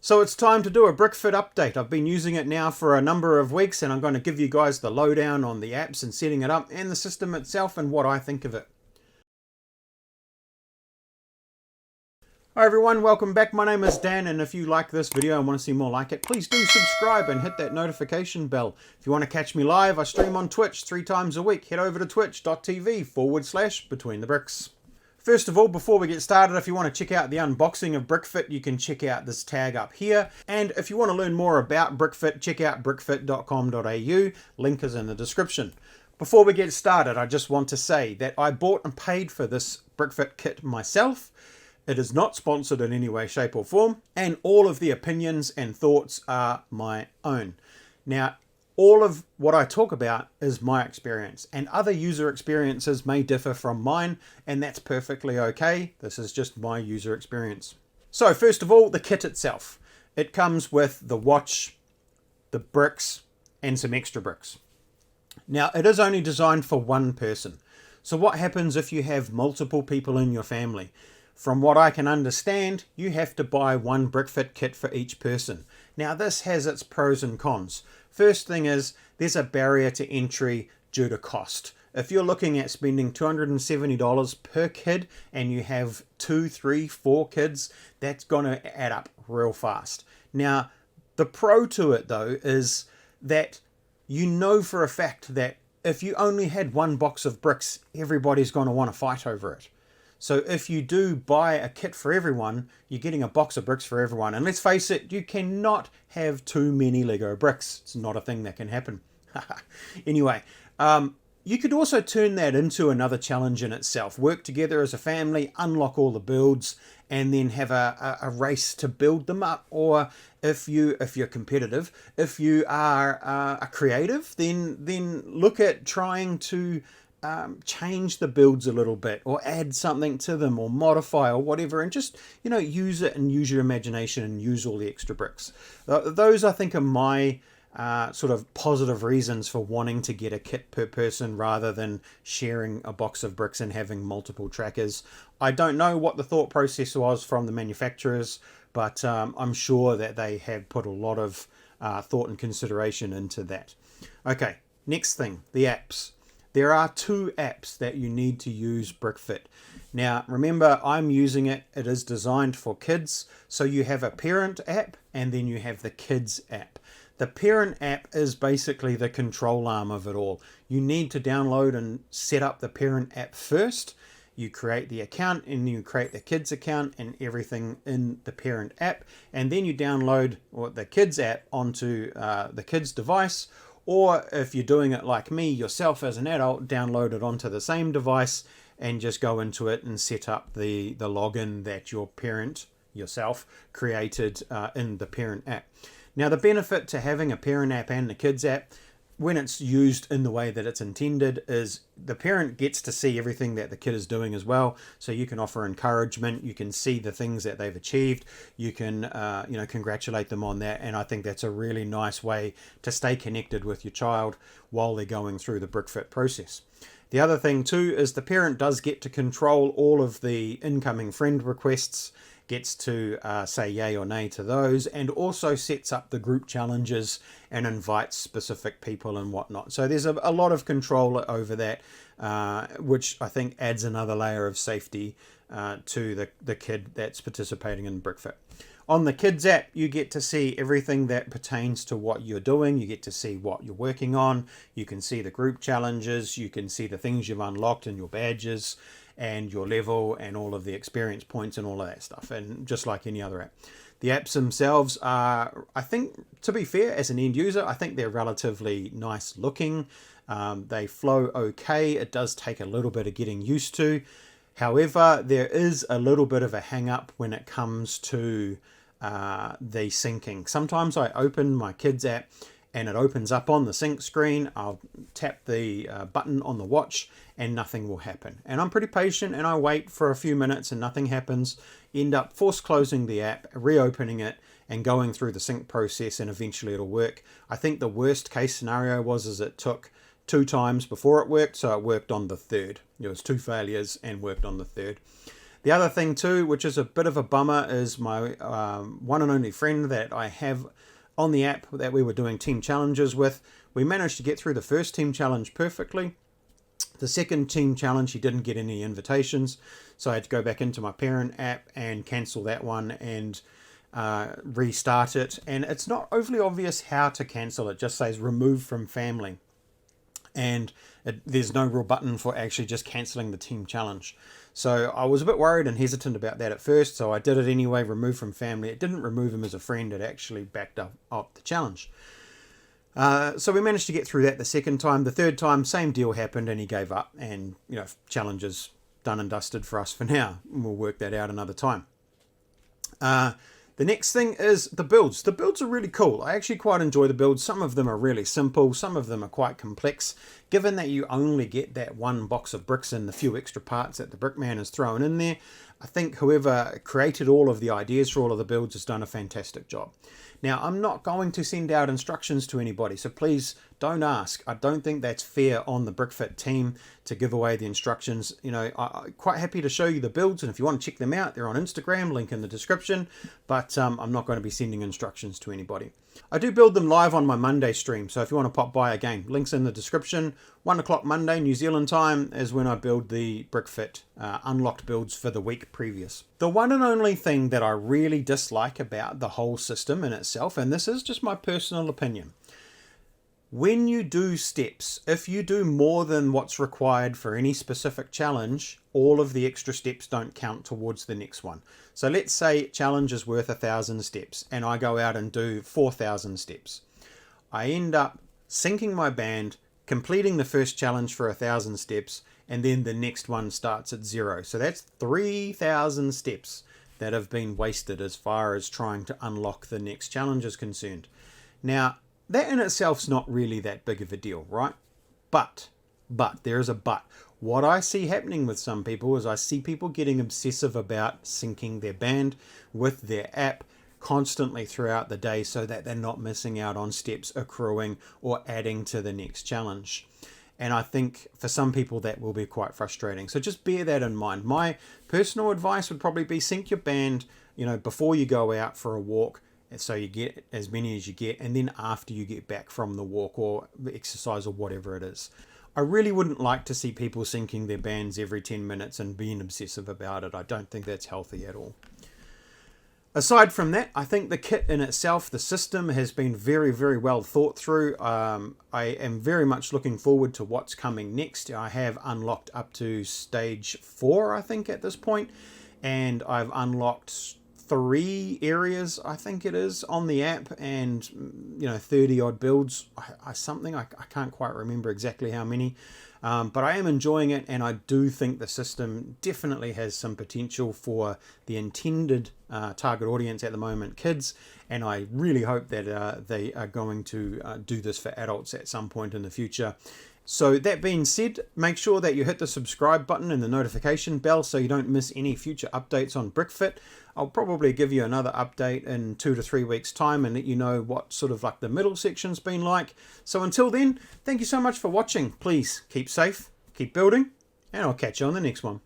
So it's time to do a Brickfit update. I've been using it now for a number of weeks and I'm going to give you guys the lowdown on the apps and setting it up and the system itself and what I think of it. Hi everyone, welcome back. My name is Dan, and if you like this video and want to see more like it, please do subscribe and hit that notification bell. If you want to catch me live, I stream on Twitch 3 times a week. Head over to twitch.tv/BetweenTheBricks. First of all, before we get started, if you want to check out the unboxing of Brickfit, you can check out this tag up here. And if you want to learn more about Brickfit, check out brickfit.com.au. Link is in the description. Before we get started, I just want to say that I bought and paid for this Brickfit kit myself. It is not sponsored in any way, shape or form, and all of the opinions and thoughts are my own. Now, all of what I talk about is my experience, and other user experiences may differ from mine, and that's perfectly okay. This is just my user experience. So first of all, the kit itself. It comes with the watch, the bricks, and some extra bricks. Now, it is only designed for one person. So what happens if you have multiple people in your family? From what I can understand, you have to buy one Brickfit kit for each person. Now, this has its pros and cons. First thing is, there's a barrier to entry due to cost. If you're looking at spending $270 per kid and you have 2, 3, 4 kids, that's going to add up real fast. Now, the pro to it though is that you know for a fact that if you only had one box of bricks, everybody's going to want to fight over it. So if you do buy a kit for everyone, you're getting a box of bricks for everyone. And let's face it, you cannot have too many Lego bricks. It's not a thing that can happen. Anyway, you could also turn that into another challenge in itself. Work together as a family, unlock all the builds, and then have a race to build them up. Or if you're competitive, if you are a creative, then look at trying to change the builds a little bit, or add something to them, or modify, or whatever, and just, you know, use it and use your imagination and use all the extra bricks. Those, I think, are my sort of positive reasons for wanting to get a kit per person rather than sharing a box of bricks and having multiple trackers. I don't know what the thought process was from the manufacturers, but I'm sure that they have put a lot of thought and consideration into that. Okay, next thing, the apps. There are 2 apps that you need to use Brickfit. Now, remember, I'm using it. It is designed for kids. So you have a parent app and then you have the kids app. The parent app is basically the control arm of it all. You need to download and set up the parent app first. You create the account and you create the kids account and everything in the parent app. And then you download the kids app onto the kids device. Or if you're doing it like me yourself as an adult, download it onto the same device and just go into it and set up the login that your parent yourself created in the parent app. Now, the benefit to having a parent app and the kids app, when it's used in the way that it's intended, is the parent gets to see everything that the kid is doing as well. So you can offer encouragement, you can see the things that they've achieved, you can congratulate them on that. And I think that's a really nice way to stay connected with your child while they're going through the Brickfit process. The other thing too is the parent does get to control all of the incoming friend requests, gets to say yay or nay to those, and also sets up the group challenges and invites specific people and whatnot. So there's a lot of control over that, which I think adds another layer of safety to the kid that's participating in Brickfit. On the kids app, you get to see everything that pertains to what you're doing. You get to see what you're working on. You can see the group challenges. You can see the things you've unlocked and your badges and your level and all of the experience points and all of that stuff. And just like any other app. The apps themselves are, I think, to be fair, as an end user, I think they're relatively nice looking. They flow okay. It does take a little bit of getting used to. However, there is a little bit of a hang up when it comes to the syncing. Sometimes I open my kids app and it opens up on the sync screen. I'll tap the button on the watch and nothing will happen. And I'm pretty patient and I wait for a few minutes and nothing happens. End up force closing the app, reopening it and going through the sync process, and eventually it'll work. I think the worst case scenario was it took 2 times before it worked, so it worked on the 3rd. There was 2 failures and worked on the 3rd. The other thing too, which is a bit of a bummer, is my one and only friend that I have on the app that we were doing team challenges with. We managed to get through the first team challenge perfectly. The second team challenge, he didn't get any invitations, so I had to go back into my parent app and cancel that one and restart it. And it's not overly obvious how to cancel it. It just says remove from family, and there's no real button for actually just cancelling the team challenge. So I was a bit worried and hesitant about that at first, so I did it anyway, remove from family. It didn't remove him as a friend, it actually backed up the challenge. So we managed to get through that the second time. The third time, same deal happened and he gave up, and challenge is done and dusted for us for now. We'll work that out another time. The next thing is the builds. The builds are really cool. I actually quite enjoy the builds. Some of them are really simple. Some of them are quite complex. Given that you only get that one box of bricks and the few extra parts that the brickman has thrown in there, I think whoever created all of the ideas for all of the builds has done a fantastic job. Now, I'm not going to send out instructions to anybody, so please don't ask. I don't think that's fair on the Brickfit team to give away the instructions. I'm quite happy to show you the builds, and if you want to check them out, they're on Instagram, link in the description, but I'm not going to be sending instructions to anybody. I do build them live on my Monday stream, so if you want to pop by again, links in the description. 1 o'clock Monday, New Zealand time, is when I build the Brickfit unlocked builds for the week previous. The one and only thing that I really dislike about the whole system in itself, and this is just my personal opinion, when you do steps, if you do more than what's required for any specific challenge, all of the extra steps don't count towards the next one. So let's say challenge is worth 1,000 steps and I go out and do 4,000 steps. I end up syncing my band, completing the first challenge for 1,000 steps, and then the next one starts at 0. So that's 3,000 steps that have been wasted as far as trying to unlock the next challenge is concerned. Now, that in itself's not really that big of a deal, right? But, there is a but. What I see happening with some people is I see people getting obsessive about syncing their band with their app constantly throughout the day so that they're not missing out on steps accruing or adding to the next challenge. And I think for some people that will be quite frustrating. So just bear that in mind. My personal advice would probably be sync your band, before you go out for a walk, so you get as many as you get, and then after you get back from the walk or the exercise or whatever it is. I really wouldn't like to see people syncing their bands every 10 minutes and being obsessive about it. I don't think that's healthy at all. Aside from that, I think the kit in itself, the system, has been very, very well thought through. I am very much looking forward to what's coming next. I have unlocked up to stage 4, I think, at this point, and I've unlocked 3 areas, I think it is, on the app, and 30 odd builds. I can't quite remember exactly how many, but I am enjoying it, and I do think the system definitely has some potential for the intended target audience at the moment, kids, and I really hope that they are going to do this for adults at some point in the future. So that being said, make sure that you hit the subscribe button and the notification bell so you don't miss any future updates on Brickfit. I'll probably give you another update in 2 to 3 weeks time and let you know what sort of like the middle section's been like. So until then, thank you so much for watching. Please keep safe, keep building, and I'll catch you on the next one.